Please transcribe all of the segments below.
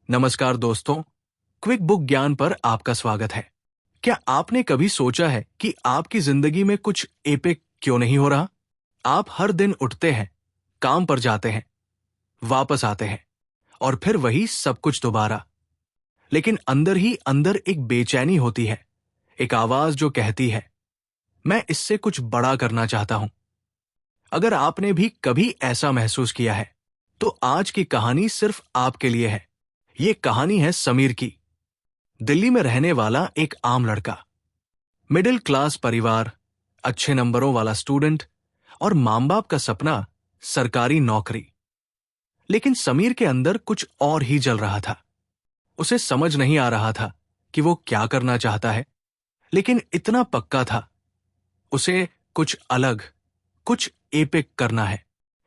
नमस्कार दोस्तों, quick book ज्ञान पर आपका स्वागत है। क्या आपने कभी सोचा है कि आपकी जिंदगी में कुछ एपिक क्यों नहीं हो रहा? आप हर दिन उठते हैं, काम पर जाते हैं, वापस आते हैं और फिर वही सब कुछ दोबारा। लेकिन अंदर ही अंदर एक बेचैनी होती है, एक आवाज जो कहती है, मैं इससे कुछ बड़ा करना चाहता हूं। अगर आपने भी कभी ऐसा महसूस किया है, तो आज की कहानी सिर्फ आपके लिए है। ये कहानी है समीर की। दिल्ली में रहने वाला एक आम लड़का, मिडिल क्लास परिवार, अच्छे नंबरों वाला स्टूडेंट और मां बाप का सपना सरकारी नौकरी। लेकिन समीर के अंदर कुछ और ही जल रहा था। उसे समझ नहीं आ रहा था कि वो क्या करना चाहता है, लेकिन इतना पक्का था, उसे कुछ अलग, कुछ एपिक करना है।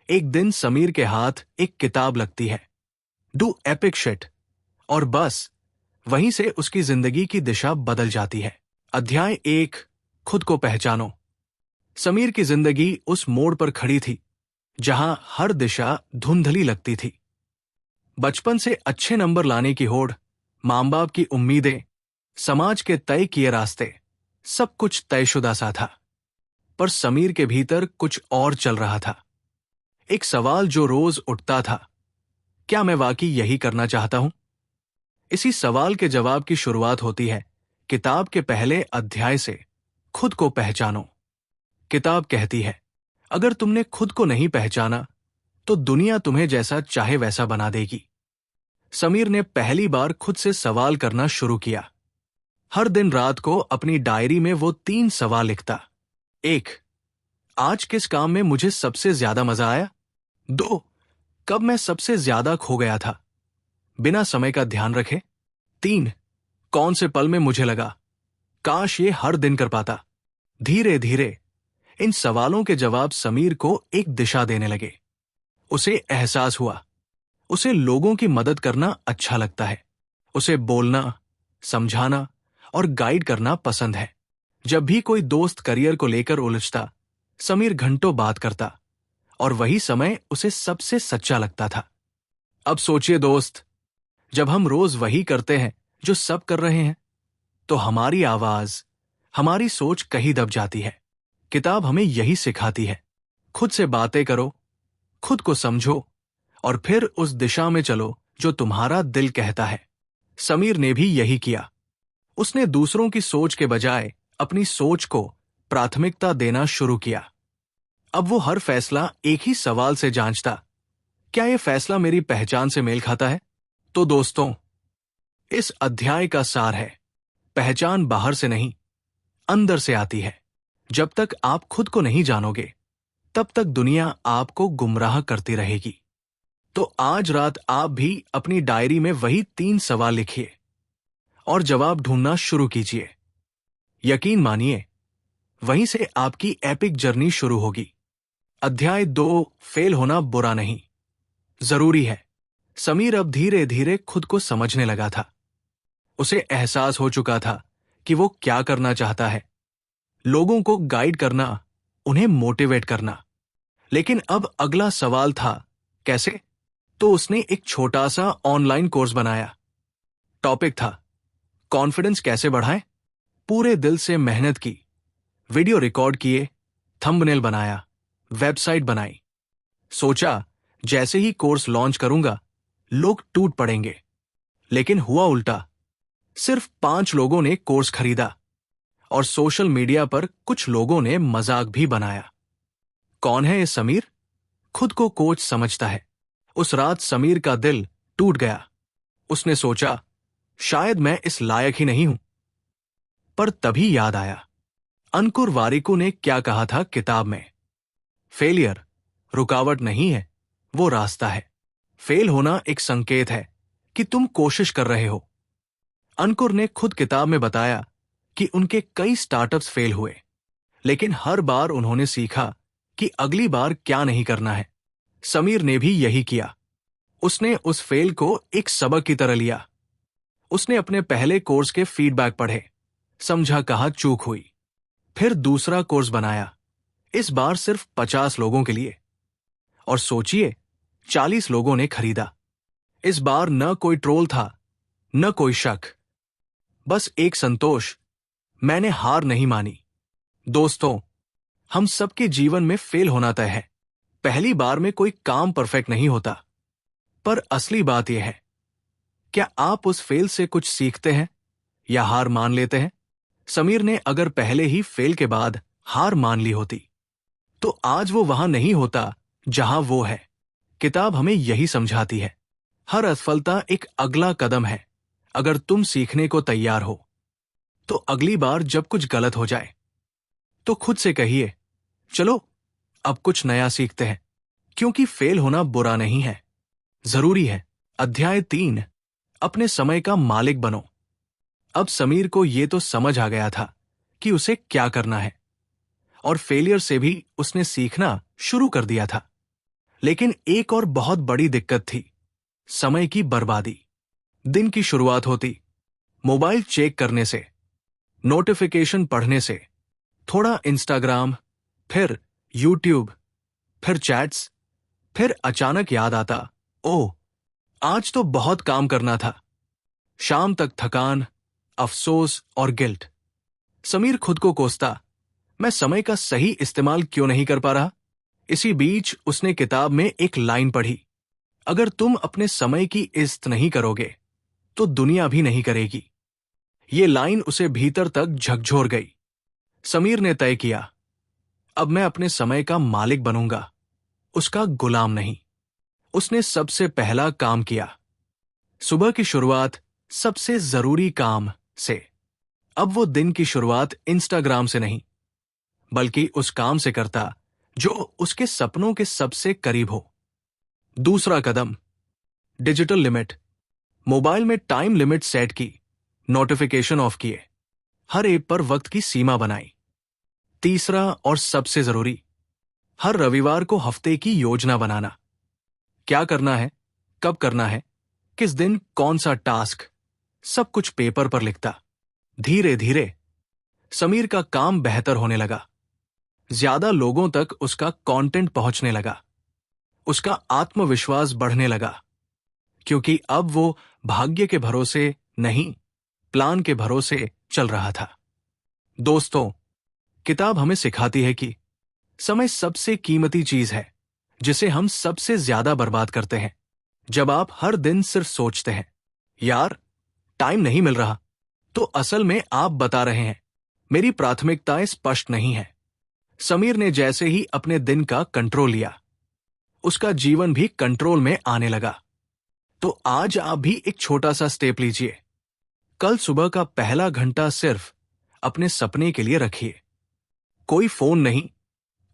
एक दिन समीर के हाथ एक किताब लगती है, डू एपिक शिट, और बस वहीं से उसकी जिंदगी की दिशा बदल जाती है। अध्याय 1, खुद को पहचानो। समीर की जिंदगी उस मोड़ पर खड़ी थी जहां हर दिशा धुंधली लगती थी। बचपन से अच्छे नंबर लाने की होड़, मां बाप की उम्मीदें, समाज के तय किए रास्ते, सब कुछ तयशुदा सा था। पर समीर के भीतर कुछ और चल रहा था। एक सवाल जो रोज उठता था, क्या मैं वाकई यही करना चाहता हूं? इसी सवाल के जवाब की शुरुआत होती है किताब के पहले अध्याय से, खुद को पहचानो। किताब कहती है, अगर तुमने खुद को नहीं पहचाना तो दुनिया तुम्हें जैसा चाहे वैसा बना देगी। समीर ने पहली बार खुद से सवाल करना शुरू किया। हर दिन रात को अपनी डायरी में वो 3 सवाल लिखता। 1, आज किस काम में मुझे सबसे ज्यादा मजा आया? 2, कब मैं सबसे ज्यादा खो गया था, बिना समय का ध्यान रखे? 3, कौन से पल में मुझे लगा, काश ये हर दिन कर पाता? धीरे धीरे इन सवालों के जवाब समीर को एक दिशा देने लगे। उसे एहसास हुआ, उसे लोगों की मदद करना अच्छा लगता है। उसे बोलना, समझाना और गाइड करना पसंद है। जब भी कोई दोस्त करियर को लेकर उलझता, समीर घंटों बात करता और वही समय उसे सबसे सच्चा लगता था। अब सोचिए दोस्त, जब हम रोज वही करते हैं जो सब कर रहे हैं, तो हमारी आवाज, हमारी सोच कहीं दब जाती है। किताब हमें यही सिखाती है, खुद से बातें करो, खुद को समझो और फिर उस दिशा में चलो जो तुम्हारा दिल कहता है। समीर ने भी यही किया। उसने दूसरों की सोच के बजाय अपनी सोच को प्राथमिकता देना शुरू किया। अब वो हर फैसला एक ही सवाल से जांचता, क्या यह फैसला मेरी पहचान से मेल खाता है? तो दोस्तों, इस अध्याय का सार है, पहचान बाहर से नहीं, अंदर से आती है। जब तक आप खुद को नहीं जानोगे, तब तक दुनिया आपको गुमराह करती रहेगी। तो आज रात आप भी अपनी डायरी में वही 3 सवाल लिखिए और जवाब ढूंढना शुरू कीजिए। यकीन मानिए, वहीं से आपकी एपिक जर्नी शुरू होगी। अध्याय 2, फेल होना बुरा नहीं, जरूरी है। समीर अब धीरे धीरे खुद को समझने लगा था। उसे एहसास हो चुका था कि वो क्या करना चाहता है, लोगों को गाइड करना, उन्हें मोटिवेट करना। लेकिन अब अगला सवाल था, कैसे? तो उसने एक छोटा सा ऑनलाइन कोर्स बनाया। टॉपिक था, कॉन्फिडेंस कैसे बढ़ाएं। पूरे दिल से मेहनत की, वीडियो रिकॉर्ड किए, थंबनेल बनाया, वेबसाइट बनाई। सोचा जैसे ही कोर्स लॉन्च करूंगा, लोग टूट पड़ेंगे। लेकिन हुआ उल्टा। सिर्फ 5 लोगों ने कोर्स खरीदा और सोशल मीडिया पर कुछ लोगों ने मजाक भी बनाया। कौन है ये समीर? खुद को कोच समझता है। उस रात समीर का दिल टूट गया। उसने सोचा, शायद मैं इस लायक ही नहीं हूं। पर तभी याद आया, अंकुर वारिकू ने क्या कहा था किताब में, फेलियर रुकावट नहीं है, वो रास्ता है। फेल होना एक संकेत है कि तुम कोशिश कर रहे हो। अंकुर ने खुद किताब में बताया कि उनके कई स्टार्टअप्स फेल हुए, लेकिन हर बार उन्होंने सीखा कि अगली बार क्या नहीं करना है। समीर ने भी यही किया। उसने उस फेल को एक सबक की तरह लिया। उसने अपने पहले कोर्स के फीडबैक पढ़े, समझा कहाँ चूक हुई। फिर दूसरा कोर्स बनाया, इस बार सिर्फ 50 लोगों के लिए। और सोचिए, 40 लोगों ने खरीदा। इस बार न कोई ट्रोल था, न कोई शक, बस एक संतोष। मैंने हार नहीं मानी। दोस्तों, हम सबके जीवन में फेल होना तय है। पहली बार में कोई काम परफेक्ट नहीं होता। पर असली बात यह है, क्या आप उस फेल से कुछ सीखते हैं या हार मान लेते हैं? समीर ने अगर पहले ही फेल के बाद हार मान ली होती, तो आज वो वहां नहीं होता जहां वो है। किताब हमें यही समझाती है, हर असफलता एक अगला कदम है। अगर तुम सीखने को तैयार हो, तो अगली बार जब कुछ गलत हो जाए, तो खुद से कहिए, चलो अब कुछ नया सीखते हैं। क्योंकि फेल होना बुरा नहीं है, जरूरी है। अध्याय 3, अपने समय का मालिक बनो। अब समीर को यह तो समझ आ गया था कि उसे क्या करना है, और फेलियर से भी उसने सीखना शुरू कर दिया था। लेकिन एक और बहुत बड़ी दिक्कत थी, समय की बर्बादी। दिन की शुरुआत होती मोबाइल चेक करने से, नोटिफिकेशन पढ़ने से, थोड़ा इंस्टाग्राम, फिर यूट्यूब, फिर चैट्स, फिर अचानक याद आता, ओह, आज तो बहुत काम करना था। शाम तक थकान, अफसोस और गिल्ट। समीर खुद को कोसता, मैं समय का सही इस्तेमाल क्यों नहीं कर पा रहा। इसी बीच उसने किताब में एक लाइन पढ़ी, अगर तुम अपने समय की इज्जत नहीं करोगे, तो दुनिया भी नहीं करेगी। ये लाइन उसे भीतर तक झकझोर गई। समीर ने तय किया, अब मैं अपने समय का मालिक बनूंगा, उसका गुलाम नहीं। उसने सबसे पहला काम किया, सुबह की शुरुआत सबसे जरूरी काम से। अब वो दिन की शुरुआत इंस्टाग्राम से नहीं, बल्कि उस काम से करता जो उसके सपनों के सबसे करीब हो। दूसरा कदम, डिजिटल लिमिट। मोबाइल में टाइम लिमिट सेट की, नोटिफिकेशन ऑफ किए, हर ऐप पर वक्त की सीमा बनाई। तीसरा और सबसे जरूरी, हर रविवार को हफ्ते की योजना बनाना। क्या करना है, कब करना है, किस दिन कौन सा टास्क, सब कुछ पेपर पर लिखता। धीरे धीरे समीर का काम बेहतर होने लगा। ज्यादा लोगों तक उसका कंटेंट पहुंचने लगा। उसका आत्मविश्वास बढ़ने लगा, क्योंकि अब वो भाग्य के भरोसे नहीं, प्लान के भरोसे चल रहा था। दोस्तों, किताब हमें सिखाती है कि समय सबसे कीमती चीज है, जिसे हम सबसे ज्यादा बर्बाद करते हैं। जब आप हर दिन सिर्फ सोचते हैं, यार टाइम नहीं मिल रहा, तो असल में आप बता रहे हैं, मेरी प्राथमिकताएं स्पष्ट नहीं है। समीर ने जैसे ही अपने दिन का कंट्रोल लिया, उसका जीवन भी कंट्रोल में आने लगा। तो आज आप भी एक छोटा सा स्टेप लीजिए। कल सुबह का पहला घंटा सिर्फ अपने सपने के लिए रखिए। कोई फोन नहीं,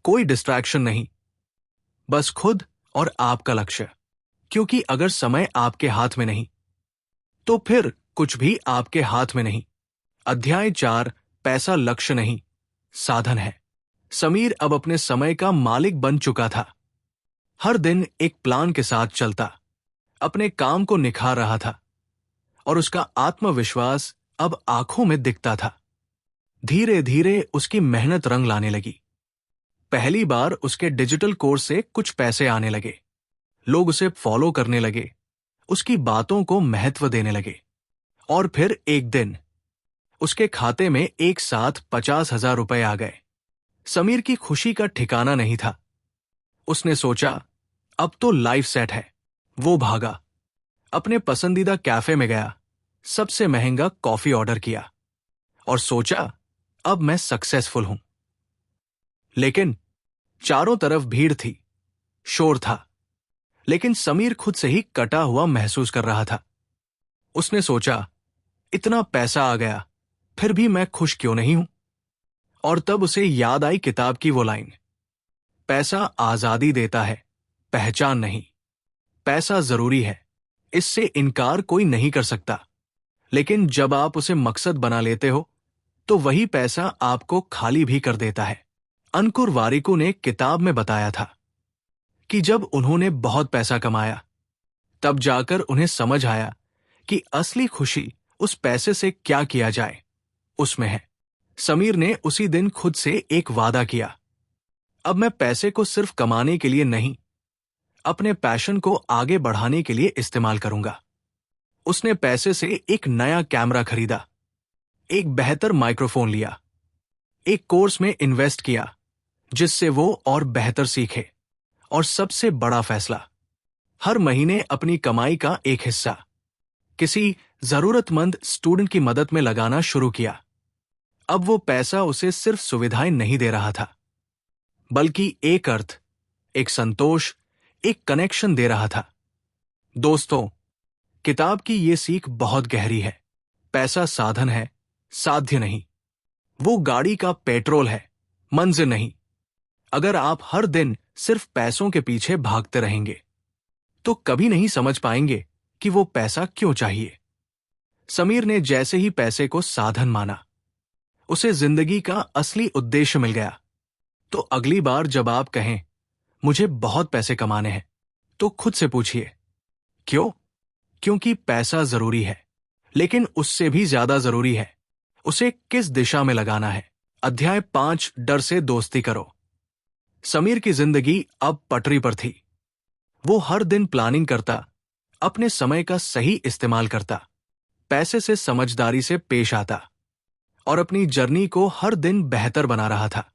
कोई डिस्ट्रैक्शन नहीं, बस खुद और आपका लक्ष्य। क्योंकि अगर समय आपके हाथ में नहीं, तो फिर कुछ भी आपके हाथ में नहीं। अध्याय 4, पैसा लक्ष्य नहीं, साधन है। समीर अब अपने समय का मालिक बन चुका था। हर दिन एक प्लान के साथ चलता, अपने काम को निखार रहा था, और उसका आत्मविश्वास अब आंखों में दिखता था। धीरे धीरे उसकी मेहनत रंग लाने लगी। पहली बार उसके डिजिटल कोर्स से कुछ पैसे आने लगे। लोग उसे फॉलो करने लगे, उसकी बातों को महत्व देने लगे। और फिर एक दिन उसके खाते में एक साथ 50,000 रुपए आ गए। समीर की खुशी का ठिकाना नहीं था। उसने सोचा, अब तो लाइफ सेट है। वो भागा, अपने पसंदीदा कैफे में गया, सबसे महंगा कॉफी ऑर्डर किया, और सोचा, अब मैं सक्सेसफुल हूं। लेकिन चारों तरफ भीड़ थी, शोर था, लेकिन समीर खुद से ही कटा हुआ महसूस कर रहा था। उसने सोचा, इतना पैसा आ गया, फिर भी मैं खुश क्यों नहीं हूं? और तब उसे याद आई किताब की वो लाइन, पैसा आजादी देता है, पहचान नहीं। पैसा जरूरी है, इससे इनकार कोई नहीं कर सकता, लेकिन जब आप उसे मकसद बना लेते हो, तो वही पैसा आपको खाली भी कर देता है। अंकुर वारिकू ने किताब में बताया था कि जब उन्होंने बहुत पैसा कमाया, तब जाकर उन्हें समझ आया कि असली खुशी उस पैसे से क्या किया जाए, उसमें है। समीर ने उसी दिन खुद से एक वादा किया, अब मैं पैसे को सिर्फ कमाने के लिए नहीं, अपने पैशन को आगे बढ़ाने के लिए इस्तेमाल करूंगा। उसने पैसे से एक नया कैमरा खरीदा, एक बेहतर माइक्रोफोन लिया, एक कोर्स में इन्वेस्ट किया जिससे वो और बेहतर सीखे, और सबसे बड़ा फैसला, हर महीने अपनी कमाई का एक हिस्सा किसी जरूरतमंद स्टूडेंट की मदद में लगाना शुरू किया। अब वो पैसा उसे सिर्फ सुविधाएं नहीं दे रहा था, बल्कि एक अर्थ, एक संतोष, एक कनेक्शन दे रहा था। दोस्तों, किताब की ये सीख बहुत गहरी है। पैसा साधन है, साध्य नहीं। वो गाड़ी का पेट्रोल है, मंजिल नहीं। अगर आप हर दिन सिर्फ पैसों के पीछे भागते रहेंगे तो कभी नहीं समझ पाएंगे कि वो पैसा क्यों चाहिए। समीर ने जैसे ही पैसे को साधन माना, उसे जिंदगी का असली उद्देश्य मिल गया। तो अगली बार जब आप कहें मुझे बहुत पैसे कमाने हैं, तो खुद से पूछिए क्यों? क्योंकि पैसा जरूरी है, लेकिन उससे भी ज्यादा जरूरी है उसे किस दिशा में लगाना है। अध्याय 5, डर से दोस्ती करो। समीर की जिंदगी अब पटरी पर थी। वो हर दिन प्लानिंग करता, अपने समय का सही इस्तेमाल करता, पैसे से समझदारी से पेश आता और अपनी जर्नी को हर दिन बेहतर बना रहा था।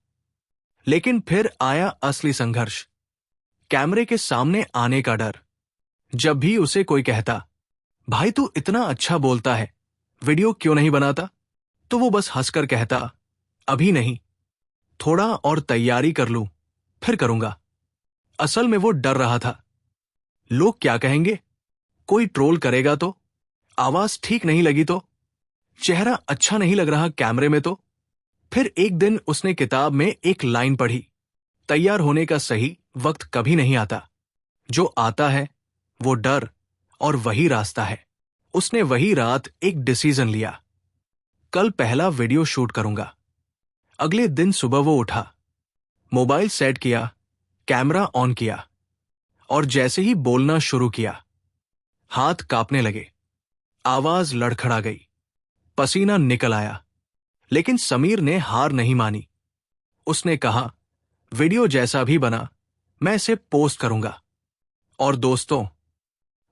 लेकिन फिर आया असली संघर्ष, कैमरे के सामने आने का डर। जब भी उसे कोई कहता, भाई तू इतना अच्छा बोलता है, वीडियो क्यों नहीं बनाता, तो वो बस हंसकर कहता, अभी नहीं, थोड़ा और तैयारी कर लूं, फिर करूंगा। असल में वो डर रहा था, लोग क्या कहेंगे, कोई ट्रोल करेगा तो, आवाज ठीक नहीं लगी तो, चेहरा अच्छा नहीं लग रहा कैमरे में तो। फिर एक दिन उसने किताब में एक लाइन पढ़ी, तैयार होने का सही वक्त कभी नहीं आता, जो आता है वो डर, और वही रास्ता है। उसने वही रात एक डिसीजन लिया, कल पहला वीडियो शूट करूंगा। अगले दिन सुबह वो उठा, मोबाइल सेट किया, कैमरा ऑन किया, और जैसे ही बोलना शुरू किया, हाथ कांपने लगे, आवाज लड़खड़ा गई, पसीना निकल आया। लेकिन समीर ने हार नहीं मानी। उसने कहा, वीडियो जैसा भी बना, मैं इसे पोस्ट करूंगा। और दोस्तों,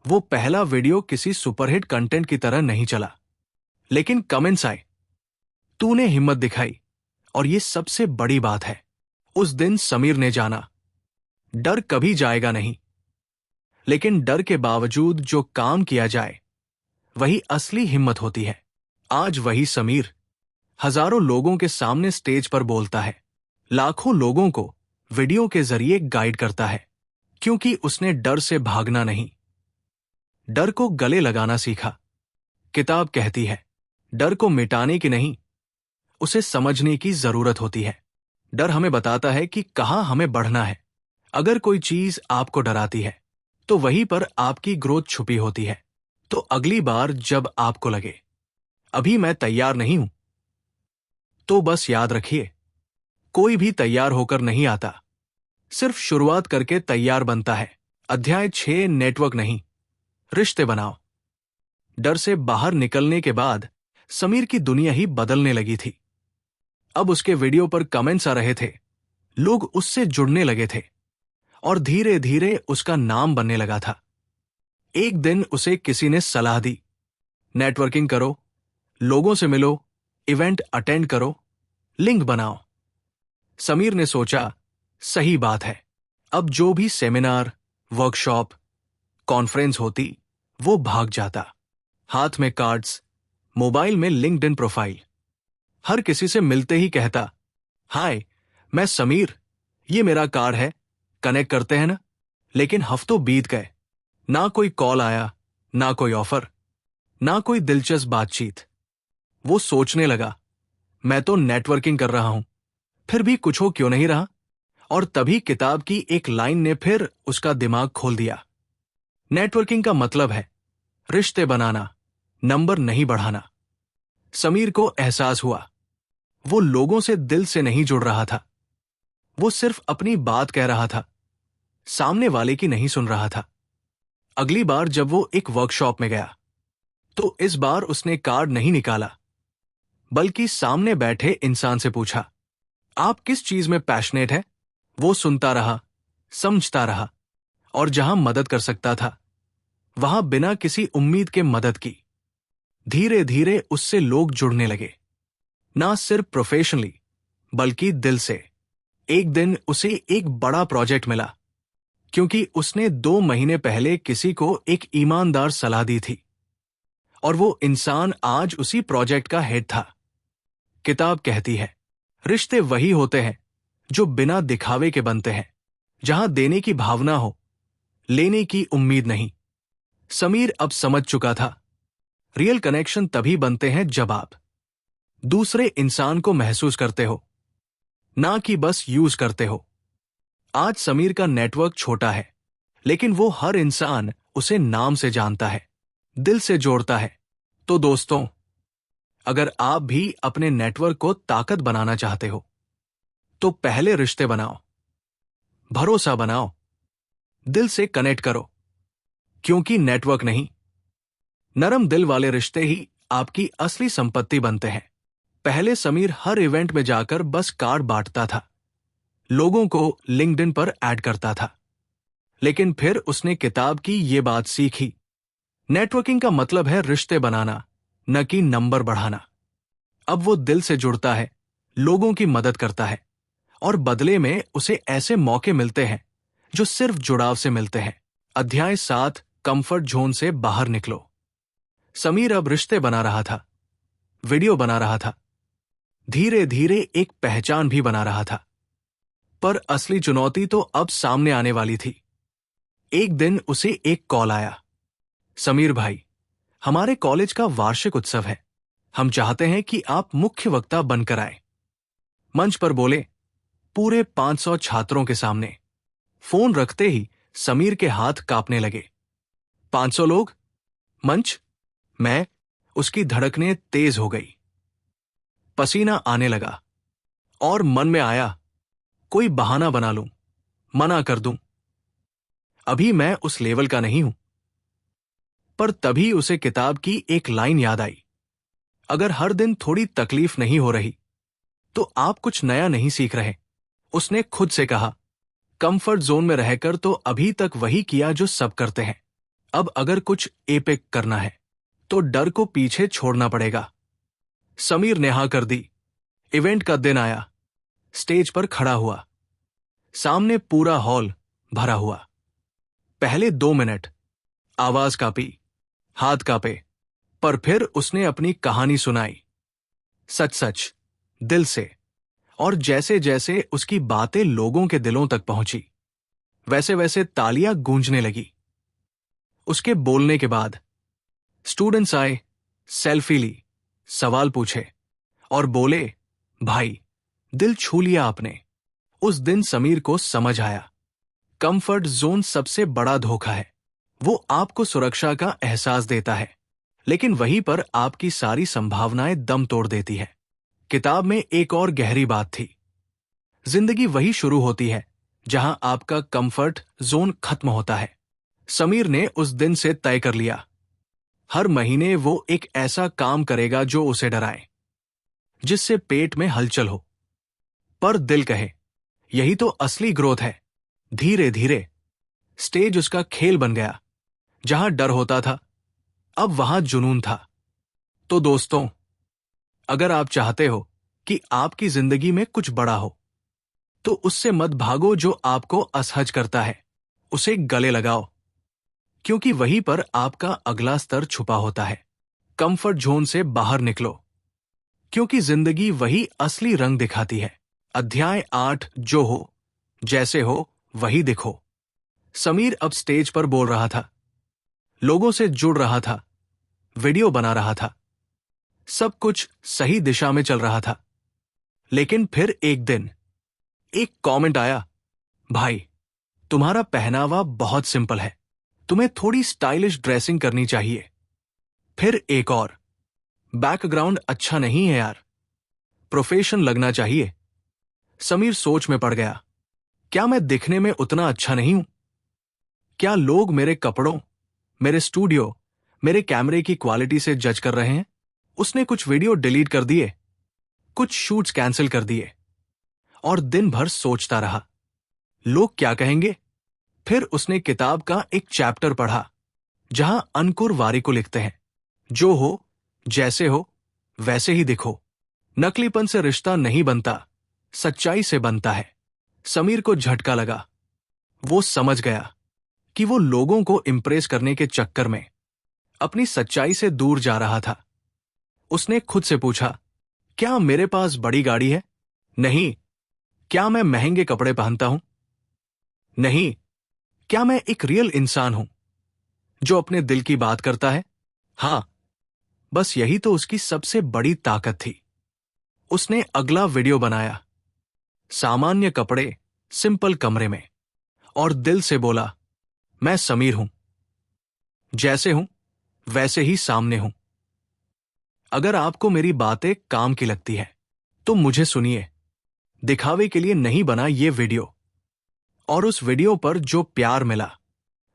वो पहला वीडियो किसी सुपरहिट कंटेंट की तरह नहीं चला, लेकिन कमेंट्स आए, तूने हिम्मत दिखाई। और ये सबसे बड़ी बात है, उस दिन समीर ने जाना, डर कभी जाएगा नहीं, लेकिन डर के बावजूद जो काम किया जाए, वही असली हिम्मत होती है। आज वही समीर हजारों लोगों के सामने स्टेज पर बोलता है, लाखों लोगों को वीडियो के जरिए गाइड करता है, क्योंकि उसने डर से भागना नहीं, डर को गले लगाना सीखा। किताब कहती है, डर को मिटाने की नहीं, उसे समझने की जरूरत होती है। डर हमें बताता है कि कहां हमें बढ़ना है। अगर कोई चीज आपको डराती है, तो वहीं पर आपकी ग्रोथ छुपी होती है। तो अगली बार जब आपको लगे, अभी मैं तैयार नहीं हूं, तो बस याद रखिए, कोई भी तैयार होकर नहीं आता, सिर्फ शुरुआत करके तैयार बनता है। अध्याय 6, नेटवर्क नहीं, रिश्ते बनाओ। डर से बाहर निकलने के बाद समीर की दुनिया ही बदलने लगी थी। अब उसके वीडियो पर कमेंट्स आ रहे थे, लोग उससे जुड़ने लगे थे, और धीरे धीरे उसका नाम बनने लगा था। एक दिन उसे किसी ने सलाह दी, नेटवर्किंग करो, लोगों से मिलो, इवेंट अटेंड करो, लिंक बनाओ। समीर ने सोचा, सही बात है। अब जो भी सेमिनार, वर्कशॉप, कॉन्फ्रेंस होती, वो भाग जाता। हाथ में कार्ड्स, मोबाइल में लिंक्डइन प्रोफाइल, हर किसी से मिलते ही कहता, हाय, मैं समीर, ये मेरा कार्ड है, कनेक्ट करते हैं ना। लेकिन हफ्तों बीत गए, ना कोई कॉल आया, ना कोई ऑफर, ना कोई दिलचस्प बातचीत। वो सोचने लगा, मैं तो नेटवर्किंग कर रहा हूं, फिर भी कुछ हो क्यों नहीं रहा। और तभी किताब की एक लाइन ने फिर उसका दिमाग खोल दिया। नेटवर्किंग का मतलब है रिश्ते बनाना, नंबर नहीं बढ़ाना। समीर को एहसास हुआ, वो लोगों से दिल से नहीं जुड़ रहा था, वो सिर्फ अपनी बात कह रहा था, सामने वाले की नहीं सुन रहा था। अगली बार जब वो एक वर्कशॉप में गया, तो इस बार उसने कार्ड नहीं निकाला, बल्कि सामने बैठे इंसान से पूछा, आप किस चीज में पैशनेट है। वो सुनता रहा, समझता रहा, और जहां मदद कर सकता था वहां बिना किसी उम्मीद के मदद की। धीरे धीरे उससे लोग जुड़ने लगे, ना सिर्फ प्रोफेशनली बल्कि दिल से। एक दिन उसे एक बड़ा प्रोजेक्ट मिला क्योंकि उसने 2 महीने पहले किसी को एक ईमानदार सलाह दी थी और वो इंसान आज उसी प्रोजेक्ट का हेड था। किताब कहती है, रिश्ते वही होते हैं जो बिना दिखावे के बनते हैं, जहां देने की भावना हो, लेने की उम्मीद नहीं। समीर अब समझ चुका था, रियल कनेक्शन तभी बनते हैं जब आप दूसरे इंसान को महसूस करते हो, ना कि बस यूज करते हो। आज समीर का नेटवर्क छोटा है, लेकिन वो हर इंसान उसे नाम से जानता है, दिल से जोड़ता है। तो दोस्तों, अगर आप भी अपने नेटवर्क को ताकत बनाना चाहते हो, तो पहले रिश्ते बनाओ, भरोसा बनाओ, दिल से कनेक्ट करो, क्योंकि नेटवर्क नहीं, नरम दिल वाले रिश्ते ही आपकी असली संपत्ति बनते हैं। पहले समीर हर इवेंट में जाकर बस कार्ड बांटता था, लोगों को लिंक्डइन पर ऐड करता था। लेकिन फिर उसने किताब की ये बात सीखी, नेटवर्किंग का मतलब है रिश्ते बनाना, न कि नंबर बढ़ाना। अब वो दिल से जुड़ता है, लोगों की मदद करता है और बदले में उसे ऐसे मौके मिलते हैं जो सिर्फ जुड़ाव से मिलते हैं। अध्याय 7, कंफर्ट जोन से बाहर निकलो। समीर अब रिश्ते बना रहा था, वीडियो बना रहा था, धीरे धीरे एक पहचान भी बना रहा था। पर असली चुनौती तो अब सामने आने वाली थी। एक दिन उसे एक कॉल आया, समीर भाई, हमारे कॉलेज का वार्षिक उत्सव है, हम चाहते हैं कि आप मुख्य वक्ता बनकर आए। मंच पर बोले, पूरे 500 छात्रों के सामने। फोन रखते ही समीर के हाथ कांपने लगे। 500 लोग, मंच, मैं, उसकी धड़कनें तेज हो गई, पसीना आने लगा और मन में आया, कोई बहाना बना लूं, मना कर दूं, अभी मैं उस लेवल का नहीं हूं। पर तभी उसे किताब की एक लाइन याद आई, अगर हर दिन थोड़ी तकलीफ नहीं हो रही तो आप कुछ नया नहीं सीख रहे। उसने खुद से कहा, कंफर्ट जोन में रहकर तो अभी तक वही किया जो सब करते हैं, अब अगर कुछ एपिक करना है तो डर को पीछे छोड़ना पड़ेगा। समीर ने हाँ कर दी। इवेंट का दिन आया, स्टेज पर खड़ा हुआ, सामने पूरा हॉल भरा हुआ। पहले 2 मिनट आवाज कांपी, हाथ कांपे, पर फिर उसने अपनी कहानी सुनाई, सच सच, दिल से। और जैसे जैसे उसकी बातें लोगों के दिलों तक पहुंची, वैसे वैसे तालियां गूंजने लगी। उसके बोलने के बाद स्टूडेंट्स आए, सेल्फी ली, सवाल पूछे और बोले, भाई, दिल छू लिया आपने। उस दिन समीर को समझ आया, कंफर्ट जोन सबसे बड़ा धोखा है। वो आपको सुरक्षा का एहसास देता है, लेकिन वहीं पर आपकी सारी संभावनाएं दम तोड़ देती है। किताब में एक और गहरी बात थी, जिंदगी वही शुरू होती है जहां आपका कंफर्ट जोन खत्म होता है। समीर ने उस दिन से तय कर लिया, हर महीने वो एक ऐसा काम करेगा जो उसे डराए, जिससे पेट में हलचल हो, पर दिल कहे, यही तो असली ग्रोथ है। धीरे धीरे स्टेज उसका खेल बन गया। जहां डर होता था, अब वहां जुनून था। तो दोस्तों, अगर आप चाहते हो कि आपकी जिंदगी में कुछ बड़ा हो, तो उससे मत भागो जो आपको असहज करता है, उसे गले लगाओ, क्योंकि वहीं पर आपका अगला स्तर छुपा होता है। कंफर्ट जोन से बाहर निकलो, क्योंकि जिंदगी वही असली रंग दिखाती है। अध्याय 8, जो हो, जैसे हो वही दिखो। समीर अब स्टेज पर बोल रहा था, लोगों से जुड़ रहा था, वीडियो बना रहा था, सब कुछ सही दिशा में चल रहा था। लेकिन फिर एक दिन एक कमेंट आया, भाई, तुम्हारा पहनावा बहुत सिंपल है, तुम्हें थोड़ी स्टाइलिश ड्रेसिंग करनी चाहिए। फिर एक और, बैकग्राउंड अच्छा नहीं है यार, प्रोफेशन लगना चाहिए। समीर सोच में पड़ गया, क्या मैं दिखने में उतना अच्छा नहीं हूं? क्या लोग मेरे कपड़ों, मेरे स्टूडियो, मेरे कैमरे की क्वालिटी से जज कर रहे हैं? उसने कुछ वीडियो डिलीट कर दिए, कुछ शूट्स कैंसिल कर दिए और दिन भर सोचता रहा, लोग क्या कहेंगे, फिर उसने किताब का एक चैप्टर पढ़ा जहां अंकुर वारिकू लिखते हैं, जो हो जैसे हो वैसे ही दिखो। नकलीपन से रिश्ता नहीं बनता, सच्चाई से बनता है। समीर को झटका लगा। वो समझ गया कि वो लोगों को इम्प्रेस करने के चक्कर में अपनी सच्चाई से दूर जा रहा था। उसने खुद से पूछा, क्या मेरे पास बड़ी गाड़ी है? नहीं। क्या मैं महंगे कपड़े पहनता हूं? नहीं। क्या मैं एक रियल इंसान हूं जो अपने दिल की बात करता है? हाँ। बस यही तो उसकी सबसे बड़ी ताकत थी। उसने अगला वीडियो बनाया, सामान्य कपड़े, सिंपल कमरे में, और दिल से बोला, मैं समीर हूं, जैसे हूं वैसे ही सामने हूं। अगर आपको मेरी बातें काम की लगती है तो मुझे सुनिए। दिखावे के लिए नहीं बना ये वीडियो। और उस वीडियो पर जो प्यार मिला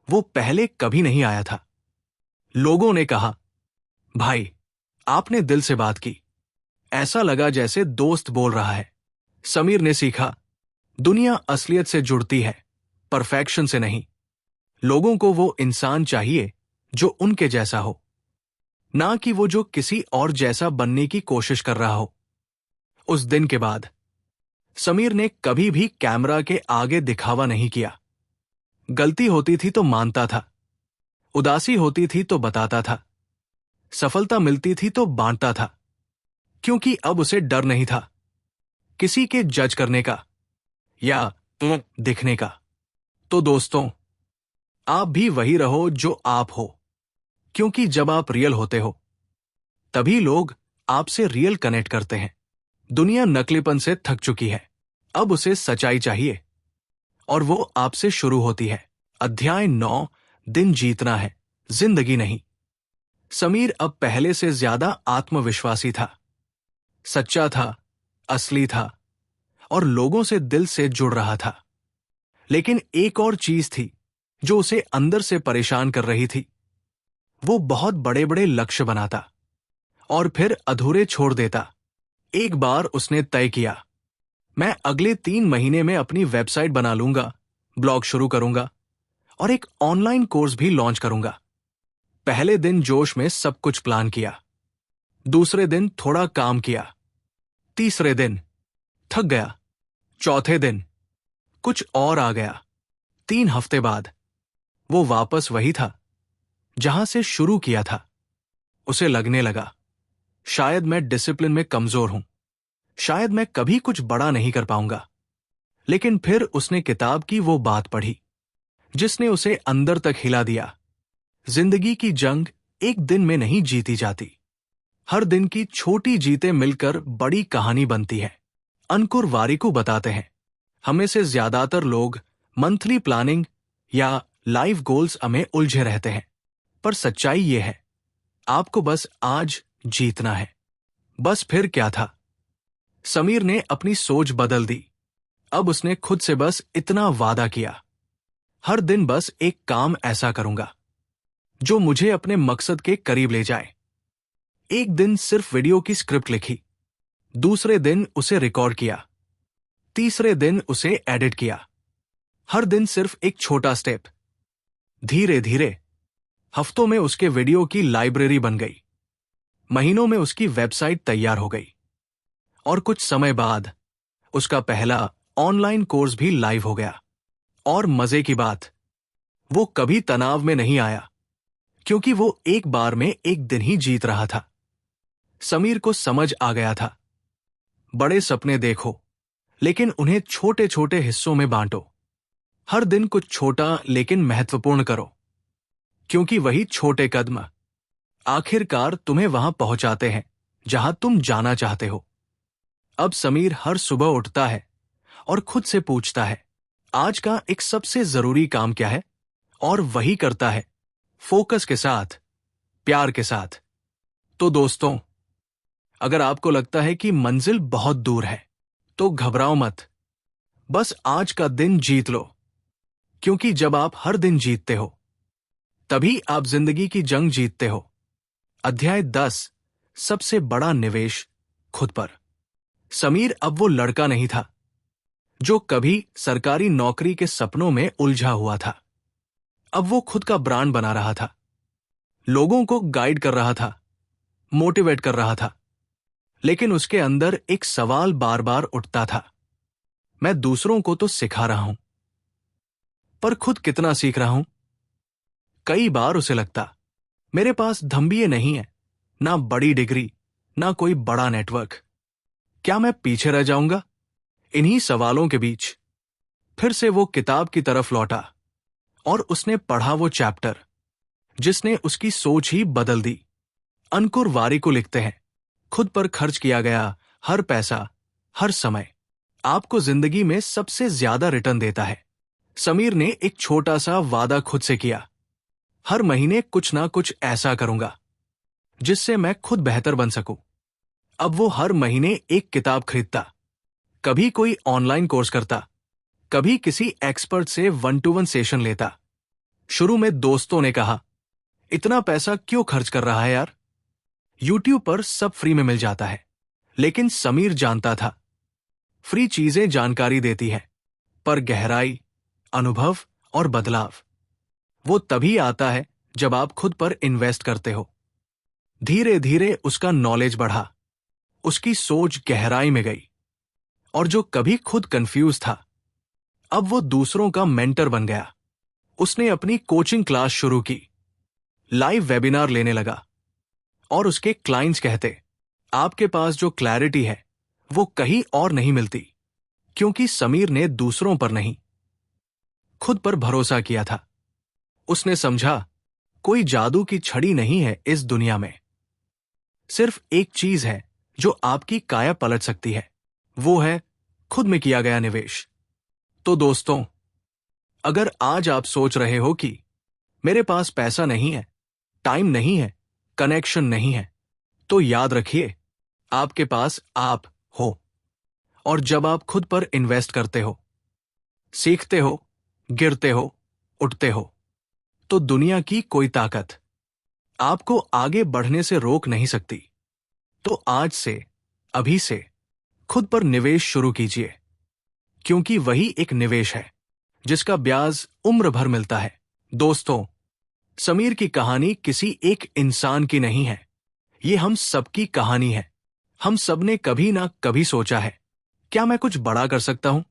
वो पहले कभी नहीं आया था। लोगों ने कहा, भाई आपने दिल से बात की, ऐसा लगा जैसे दोस्त बोल रहा है। समीर ने सीखा, दुनिया असलियत से जुड़ती है, परफेक्शन से नहीं। लोगों को वो इंसान चाहिए जो उनके जैसा हो, ना कि वो जो किसी और जैसा बनने की कोशिश कर रहा हो। उस दिन के बाद समीर ने कभी भी कैमरा के आगे दिखावा नहीं किया। गलती होती थी तो मानता था, उदासी होती थी तो बताता था, सफलता मिलती थी तो बांटता था, क्योंकि अब उसे डर नहीं था किसी के जज करने का या दिखने का। तो दोस्तों, आप भी वही रहो जो आप हो, क्योंकि जब आप रियल होते हो तभी लोग आपसे रियल कनेक्ट करते हैं। दुनिया नकलीपन से थक चुकी है, अब उसे सच्चाई चाहिए, और वो आपसे शुरू होती है। अध्याय 9, दिन जीतना है, जिंदगी नहीं। समीर अब पहले से ज्यादा आत्मविश्वासी था, सच्चा था, असली था, और लोगों से दिल से जुड़ रहा था। लेकिन एक और चीज थी जो उसे अंदर से परेशान कर रही थी। वो बहुत बड़े बड़े लक्ष्य बनाता और फिर अधूरे छोड़ देता। एक बार उसने तय किया, मैं अगले 3 महीने में अपनी वेबसाइट बना लूंगा, ब्लॉग शुरू करूंगा और एक ऑनलाइन कोर्स भी लॉन्च करूंगा। पहले दिन जोश में सब कुछ प्लान किया, दूसरे दिन थोड़ा काम किया, तीसरे दिन थक गया, चौथे दिन कुछ और आ गया। 3 हफ्ते बाद वो वापस वही था जहां से शुरू किया था। उसे लगने लगा, शायद मैं डिसिप्लिन में कमजोर हूं, शायद मैं कभी कुछ बड़ा नहीं कर पाऊंगा। लेकिन फिर उसने किताब की वो बात पढ़ी जिसने उसे अंदर तक हिला दिया। जिंदगी की जंग एक दिन में नहीं जीती जाती, हर दिन की छोटी जीतें मिलकर बड़ी कहानी बनती है। अंकुर वारिकू बताते हैं, हमें से ज्यादातर लोग मंथली प्लानिंग या लाइफ गोल्स में उलझे रहते हैं, पर सच्चाई ये है, आपको बस आज जीतना है। बस फिर क्या था? समीर ने अपनी सोच बदल दी। अब उसने खुद से बस इतना वादा किया, हर दिन बस एक काम ऐसा करूंगा जो मुझे अपने मकसद के करीब ले जाए। एक दिन सिर्फ वीडियो की स्क्रिप्ट लिखी, दूसरे दिन उसे रिकॉर्ड किया, तीसरे दिन उसे एडिट किया। हर दिन सिर्फ एक छोटा स्टेप। धीरे धीरे हफ्तों में उसके वीडियो की लाइब्रेरी बन गई, महीनों में उसकी वेबसाइट तैयार हो गई, और कुछ समय बाद उसका पहला ऑनलाइन कोर्स भी लाइव हो गया। और मजे की बात, वो कभी तनाव में नहीं आया, क्योंकि वो एक बार में एक दिन ही जीत रहा था। समीर को समझ आ गया था, बड़े सपने देखो, लेकिन उन्हें छोटे छोटे हिस्सों में बांटो। हर दिन कुछ छोटा लेकिन महत्वपूर्ण करो, क्योंकि वही छोटे कदम आखिरकार तुम्हें वहां पहुंचाते हैं जहां तुम जाना चाहते हो। अब समीर हर सुबह उठता है और खुद से पूछता है, आज का एक सबसे जरूरी काम क्या है, और वही करता है, फोकस के साथ, प्यार के साथ। तो दोस्तों, अगर आपको लगता है कि मंजिल बहुत दूर है तो घबराओ मत, बस आज का दिन जीत लो, क्योंकि जब आप हर दिन जीतते हो तभी आप जिंदगी की जंग जीतते हो। अध्याय 10, सबसे बड़ा निवेश, खुद पर। समीर अब वो लड़का नहीं था जो कभी सरकारी नौकरी के सपनों में उलझा हुआ था, अब वो खुद का ब्रांड बना रहा था, लोगों को गाइड कर रहा था, मोटिवेट कर रहा था। लेकिन उसके अंदर एक सवाल बार बार उठता था, मैं दूसरों को तो सिखा रहा हूं, पर खुद कितना सीख रहा हूं? कई बार उसे लगता, मेरे पास धम्बिये नहीं है, ना बड़ी डिग्री, ना कोई बड़ा नेटवर्क। क्या मैं पीछे रह जाऊंगा? इन्हीं सवालों के बीच फिर से वो किताब की तरफ लौटा और उसने पढ़ा वो चैप्टर जिसने उसकी सोच ही बदल दी। अंकुर वारिकू लिखते हैं, खुद पर खर्च किया गया हर पैसा, हर समय आपको जिंदगी में सबसे ज्यादा रिटर्न देता है। समीर ने एक छोटा सा वादा खुद से किया, हर महीने कुछ ना कुछ ऐसा करूंगा जिससे मैं खुद बेहतर बन सकूं। अब वो हर महीने एक किताब खरीदता, कभी कोई ऑनलाइन कोर्स करता, कभी किसी एक्सपर्ट से 1-to-1 सेशन लेता। शुरू में दोस्तों ने कहा, इतना पैसा क्यों खर्च कर रहा है यार, यूट्यूब पर सब फ्री में मिल जाता है। लेकिन समीर जानता था, फ्री चीजें जानकारी देती हैं, पर गहराई, अनुभव और बदलाव वो तभी आता है जब आप खुद पर इन्वेस्ट करते हो। धीरे धीरे उसका नॉलेज बढ़ा, उसकी सोच गहराई में गई, और जो कभी खुद कंफ्यूज था, अब वो दूसरों का मेंटर बन गया। उसने अपनी कोचिंग क्लास शुरू की, लाइव वेबिनार लेने लगा, और उसके क्लाइंट्स कहते, आपके पास जो क्लैरिटी है वो कहीं और नहीं मिलती, क्योंकि समीर ने दूसरों पर नहीं, खुद पर भरोसा किया था। उसने समझा, कोई जादू की छड़ी नहीं है इस दुनिया में, सिर्फ एक चीज है जो आपकी काया पलट सकती है, वो है खुद में किया गया निवेश। तो दोस्तों, अगर आज आप सोच रहे हो कि मेरे पास पैसा नहीं है, टाइम नहीं है, कनेक्शन नहीं है, तो याद रखिए, आपके पास आप हो। और जब आप खुद पर इन्वेस्ट करते हो, सीखते हो, गिरते हो, उठते हो, तो दुनिया की कोई ताकत आपको आगे बढ़ने से रोक नहीं सकती। तो आज से, अभी से खुद पर निवेश शुरू कीजिए, क्योंकि वही एक निवेश है जिसका ब्याज उम्र भर मिलता है। दोस्तों, समीर की कहानी किसी एक इंसान की नहीं है, ये हम सबकी कहानी है। हम सबने कभी ना कभी सोचा है, क्या मैं कुछ बड़ा कर सकता हूं?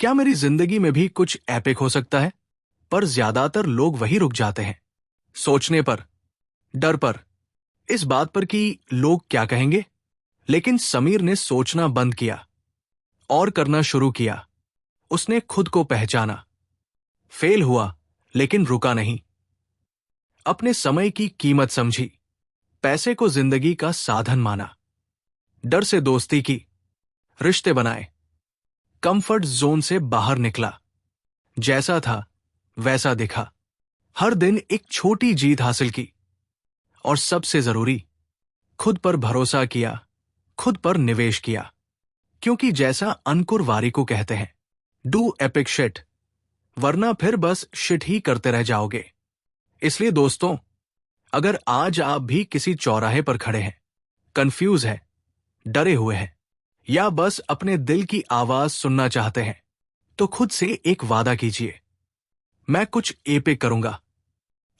क्या मेरी जिंदगी में भी कुछ एपिक हो सकता है? पर ज्यादातर लोग वही रुक जाते हैं, सोचने पर, डर पर, इस बात पर कि लोग क्या कहेंगे। लेकिन समीर ने सोचना बंद किया और करना शुरू किया। उसने खुद को पहचाना, फेल हुआ लेकिन रुका नहीं, अपने समय की कीमत समझी, पैसे को जिंदगी का साधन माना, डर से दोस्ती की, रिश्ते बनाए, कंफर्ट जोन से बाहर निकला, जैसा था वैसा दिखा, हर दिन एक छोटी जीत हासिल की, और सबसे जरूरी, खुद पर भरोसा किया, खुद पर निवेश किया। क्योंकि जैसा अंकुर वारिकू कहते हैं, डू एपिक शिट, वरना फिर बस शिट ही करते रह जाओगे। इसलिए दोस्तों, अगर आज आप भी किसी चौराहे पर खड़े हैं, कंफ्यूज है, डरे हुए हैं, या बस अपने दिल की आवाज सुनना चाहते हैं, तो खुद से एक वादा कीजिए, मैं कुछ एपिक करूंगा,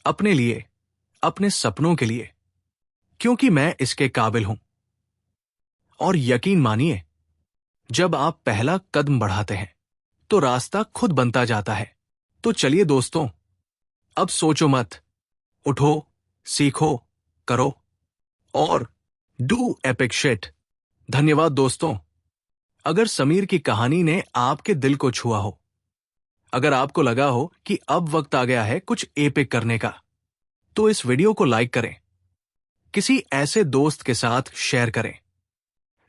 अपने लिए, अपने सपनों के लिए, क्योंकि मैं इसके काबिल हूं। और यकीन मानिए, जब आप पहला कदम बढ़ाते हैं तो रास्ता खुद बनता जाता है। तो चलिए दोस्तों, अब सोचो मत, उठो, सीखो, करो, और डू एपिक शिट। धन्यवाद दोस्तों। अगर समीर की कहानी ने आपके दिल को छुआ हो, अगर आपको लगा हो कि अब वक्त आ गया है कुछ एपिक करने का, तो इस वीडियो को लाइक करें, किसी ऐसे दोस्त के साथ शेयर करें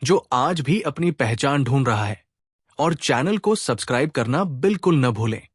जो आज भी अपनी पहचान ढूंढ रहा है, और चैनल को सब्सक्राइब करना बिल्कुल न भूलें।